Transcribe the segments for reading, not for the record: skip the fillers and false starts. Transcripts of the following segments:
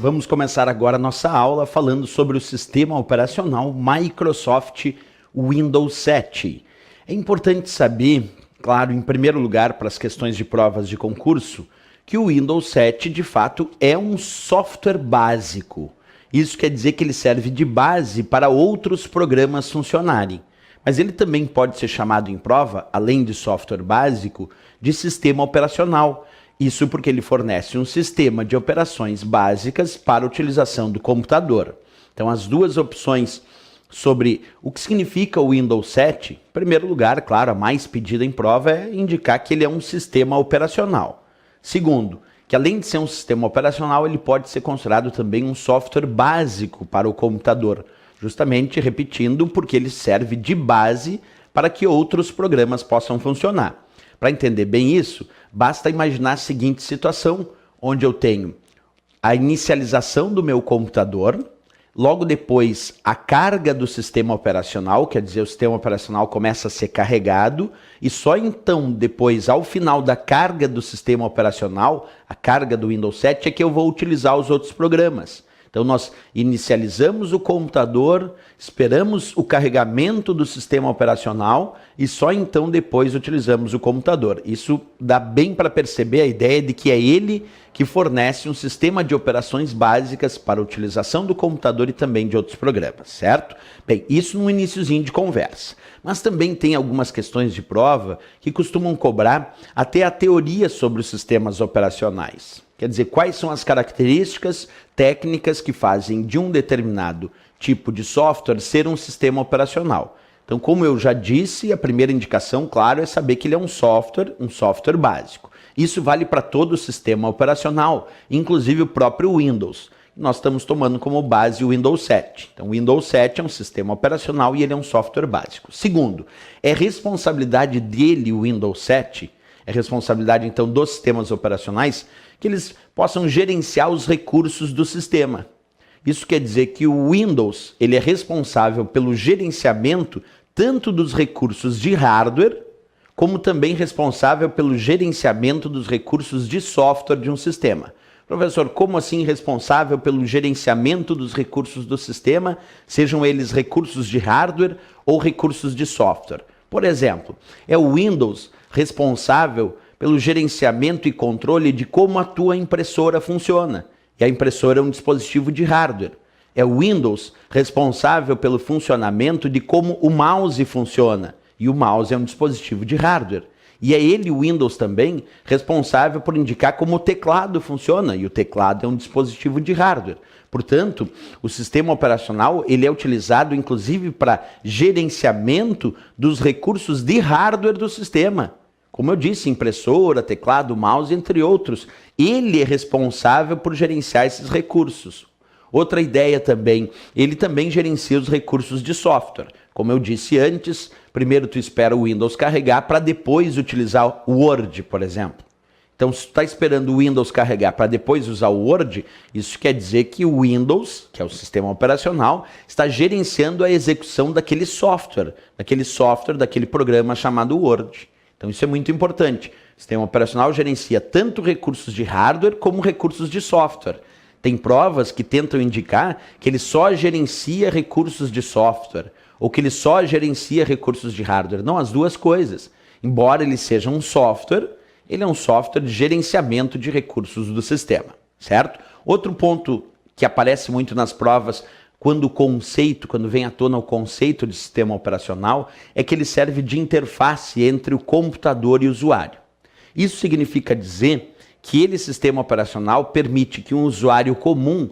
Vamos começar agora a nossa aula falando sobre o sistema operacional Microsoft Windows 7. É importante saber, claro, em primeiro lugar, para as questões de provas de concurso, que o Windows 7 de fato é um software básico. Isso quer dizer que ele serve de base para outros programas funcionarem. Mas ele também pode ser chamado em prova, além de software básico, de sistema operacional. Isso porque ele fornece um sistema de operações básicas para a utilização do computador. Então, as duas opções sobre o que significa o Windows 7, em primeiro lugar, claro, a mais pedida em prova é indicar que ele é um sistema operacional. Segundo, que além de ser um sistema operacional, ele pode ser considerado também um software básico para o computador, justamente repetindo porque ele serve de base para que outros programas possam funcionar. Para entender bem isso, basta imaginar a seguinte situação, onde eu tenho a inicialização do meu computador, logo depois a carga do sistema operacional, quer dizer, o sistema operacional começa a ser carregado, e só então, depois, ao final da carga do sistema operacional, a carga do Windows 7, é que eu vou utilizar os outros programas. Então nós inicializamos o computador, esperamos o carregamento do sistema operacional e só então depois utilizamos o computador. Isso dá bem para perceber a ideia de que é ele que fornece um sistema de operações básicas para a utilização do computador e também de outros programas, certo? Bem, isso no iniciozinho de conversa. Mas também tem algumas questões de prova que costumam cobrar até a teoria sobre os sistemas operacionais. Quer dizer, quais são as características técnicas que fazem de um determinado tipo de software ser um sistema operacional. Então, como eu já disse, a primeira indicação, claro, é saber que ele é um software básico. Isso vale para todo o sistema operacional, inclusive o próprio Windows. Nós estamos tomando como base o Windows 7. Então, o Windows 7 é um sistema operacional e ele é um software básico. Segundo, é responsabilidade dele, o Windows 7, é responsabilidade, então, dos sistemas operacionais, que eles possam gerenciar os recursos do sistema. Isso quer dizer que o Windows ele é responsável pelo gerenciamento tanto dos recursos de hardware, como também responsável pelo gerenciamento dos recursos de software de um sistema. Professor, como assim responsável pelo gerenciamento dos recursos do sistema, sejam eles recursos de hardware ou recursos de software? Por exemplo, é o Windows responsável pelo gerenciamento e controle de como a tua impressora funciona. E a impressora é um dispositivo de hardware. É o Windows responsável pelo funcionamento de como o mouse funciona. E o mouse é um dispositivo de hardware. E é ele, o Windows, também responsável por indicar como o teclado funciona. E o teclado é um dispositivo de hardware. Portanto, o sistema operacional ele é utilizado inclusive para gerenciamento dos recursos de hardware do sistema. Como eu disse, impressora, teclado, mouse, entre outros. Ele é responsável por gerenciar esses recursos. Outra ideia também, ele também gerencia os recursos de software. Como eu disse antes, primeiro tu espera o Windows carregar para depois utilizar o Word, por exemplo. Então, se tu está esperando o Windows carregar para depois usar o Word, isso quer dizer que o Windows, que é o sistema operacional, está gerenciando a execução daquele software, daquele programa chamado Word. Então isso é muito importante. O sistema operacional gerencia tanto recursos de hardware como recursos de software. Tem provas que tentam indicar que ele só gerencia recursos de software ou que ele só gerencia recursos de hardware. Não, as duas coisas. Embora ele seja um software, ele é um software de gerenciamento de recursos do sistema, certo? Outro ponto que aparece muito nas provas quando vem à tona o conceito de sistema operacional, é que ele serve de interface entre o computador e o usuário. Isso significa dizer que ele, sistema operacional, permite que um usuário comum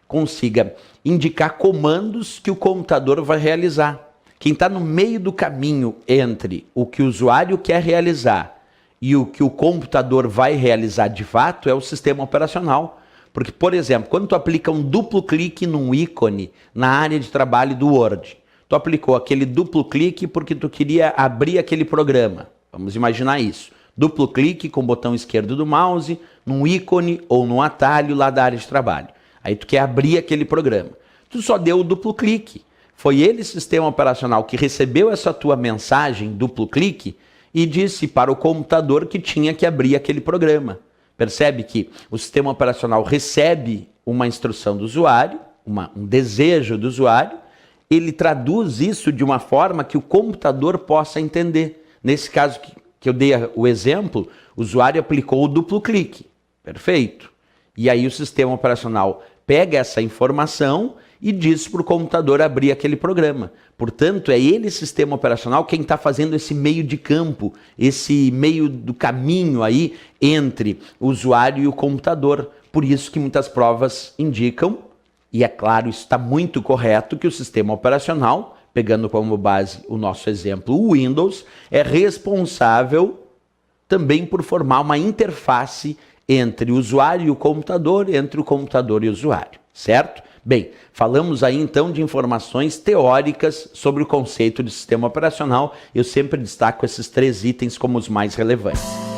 consiga indicar comandos que o computador vai realizar. Quem está no meio do caminho entre o que o usuário quer realizar e o que o computador vai realizar de fato é o sistema operacional. Porque, por exemplo, quando tu aplica um duplo clique num ícone na área de trabalho do Word, tu aplicou aquele duplo clique porque tu queria abrir aquele programa. Vamos imaginar isso. Duplo clique com o botão esquerdo do mouse, num ícone ou num atalho lá da área de trabalho. Aí tu quer abrir aquele programa. Tu só deu o duplo clique. Foi ele, sistema operacional, que recebeu essa tua mensagem, duplo clique, e disse para o computador que tinha que abrir aquele programa. Percebe que o sistema operacional recebe uma instrução do usuário, um desejo do usuário, ele traduz isso de uma forma que o computador possa entender. Nesse caso que eu dei o exemplo, o usuário aplicou o duplo clique. Perfeito. E aí o sistema operacional pega essa informação e diz para o computador abrir aquele programa. Portanto, é ele, sistema operacional, quem está fazendo esse meio de campo, esse meio do caminho aí entre o usuário e o computador. Por isso que muitas provas indicam, e é claro, isso está muito correto, que o sistema operacional, pegando como base o nosso exemplo, o Windows, é responsável também por formar uma interface entre o usuário e o computador, entre o computador e o usuário, certo? Bem, falamos aí então de informações teóricas sobre o conceito de sistema operacional. Eu sempre destaco esses 3 itens como os mais relevantes.